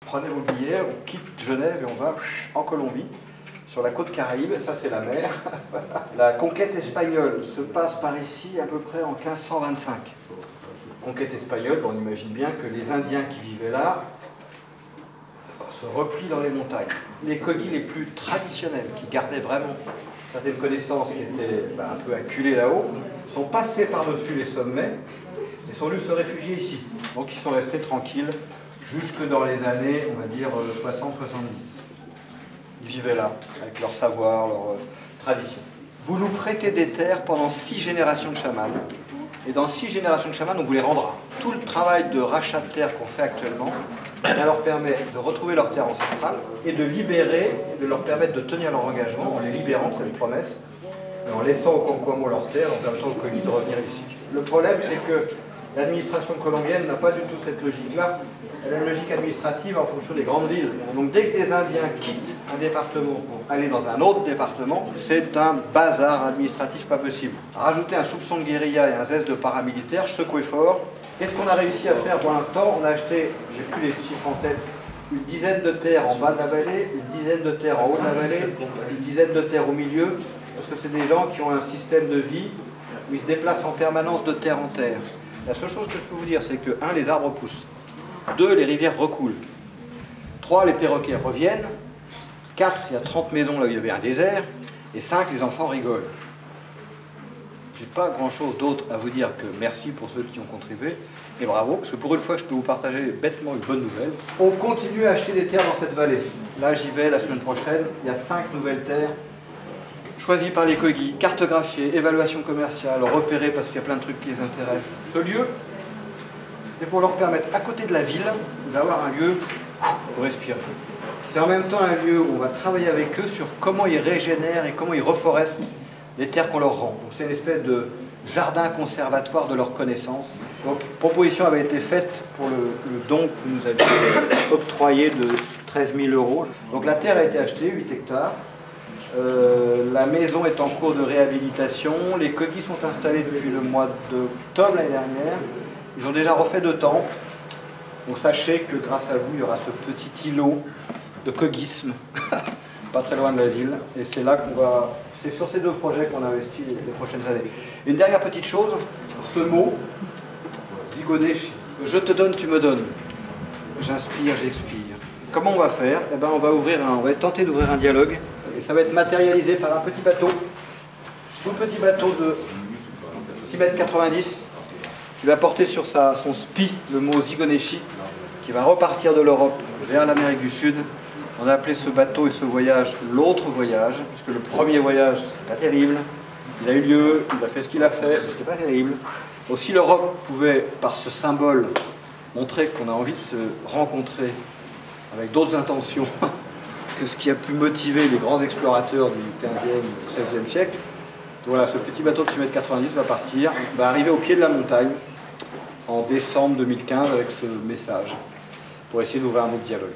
Prenez vos billets, on quitte Genève et on va en Colombie, sur la côte Caraïbe, et ça c'est la mer. La conquête espagnole se passe par ici à peu près en 1525. Conquête espagnole, on imagine bien que les Indiens qui vivaient là se replient dans les montagnes. Les cogis les plus traditionnels, qui gardaient vraiment certaines connaissances qui étaient un peu acculées là-haut, sont passés par-dessus les sommets et sont venus se réfugier ici. Donc ils sont restés tranquilles jusque dans les années, on va dire, 60-70. Ils vivaient là, avec leur savoir, leur tradition. Vous nous prêtez des terres pendant 6 générations de chamans. Et dans 6 générations de chamans, on vous les rendra. Tout le travail de rachat de terre qu'on fait actuellement, ça leur permet de retrouver leur terre ancestrale et de libérer, de leur permettre de tenir leur engagement en les libérant de cette promesse, et en laissant au Concouamo leur terre, en permettant aux Cogis de revenir ici. Le problème, c'est que l'administration colombienne n'a pas du tout cette logique-là. Elle a une logique administrative en fonction des grandes villes. Donc dès que les Indiens quittent un département pour aller dans un autre département, c'est un bazar administratif pas possible. Rajouter un soupçon de guérilla et un zeste de paramilitaire, secouer fort. Qu'est-ce qu'on a réussi à faire pour l'instant? On a acheté, j'ai plus les chiffres en tête, une dizaine de terres en bas de la vallée, une dizaine de terres en haut de la vallée, une dizaine de terres au milieu, parce que c'est des gens qui ont un système de vie où ils se déplacent en permanence de terre en terre. La seule chose que je peux vous dire, c'est que 1, les arbres poussent. 2, les rivières recoulent. 3, les perroquets reviennent. 4, il y a 30 maisons là où il y avait un désert. Et 5, les enfants rigolent. Je n'ai pas grand-chose d'autre à vous dire que merci pour ceux qui ont contribué. Et bravo, parce que pour une fois, je peux vous partager bêtement une bonne nouvelle. On continue à acheter des terres dans cette vallée. Là, j'y vais la semaine prochaine. Il y a 5 nouvelles terres choisies par les Cogis, cartographiées, évaluation commerciale, repérées parce qu'il y a plein de trucs qui les intéressent. Ce lieu, c'est pour leur permettre, à côté de la ville, d'avoir un lieu pour respirer. C'est en même temps un lieu où on va travailler avec eux sur comment ils régénèrent et comment ils reforestent les terres qu'on leur rend. Donc c'est une espèce de jardin conservatoire de leur connaissance. Donc proposition avait été faite pour le don que vous nous aviez octroyé de 13 000 €. Donc la terre a été achetée, 8 hectares. La maison est en cours de réhabilitation. Les Cogis sont installés depuis le mois d'octobre l'année dernière. Ils ont déjà refait 2 temples. Donc sachez que grâce à vous, il y aura ce petit îlot de cogisme, pas très loin de la ville. Et c'est là qu'on va... C'est sur ces 2 projets qu'on investit les prochaines années. Une dernière petite chose, ce mot, zigoneshi, je te donne, tu me donnes. J'inspire, j'expire. Comment on va faire? Eh ben, on va tenter d'ouvrir un dialogue. Et ça va être matérialisé par un petit bateau. Tout petit bateau de 6,90 m. Qui va porter sur son spi le mot zigoneshi, qui va repartir de l'Europe vers l'Amérique du Sud. On a appelé ce bateau et ce voyage l'autre voyage, puisque le premier voyage, c'était pas terrible. Il a eu lieu, il a fait ce qu'il a fait, c'était pas terrible. Aussi l'Europe pouvait, par ce symbole, montrer qu'on a envie de se rencontrer avec d'autres intentions que ce qui a pu motiver les grands explorateurs du 15e ou 16e siècle. Donc voilà, ce petit bateau de 6,90 m va partir, va arriver au pied de la montagne en décembre 2015 avec ce message pour essayer d'ouvrir un autre dialogue.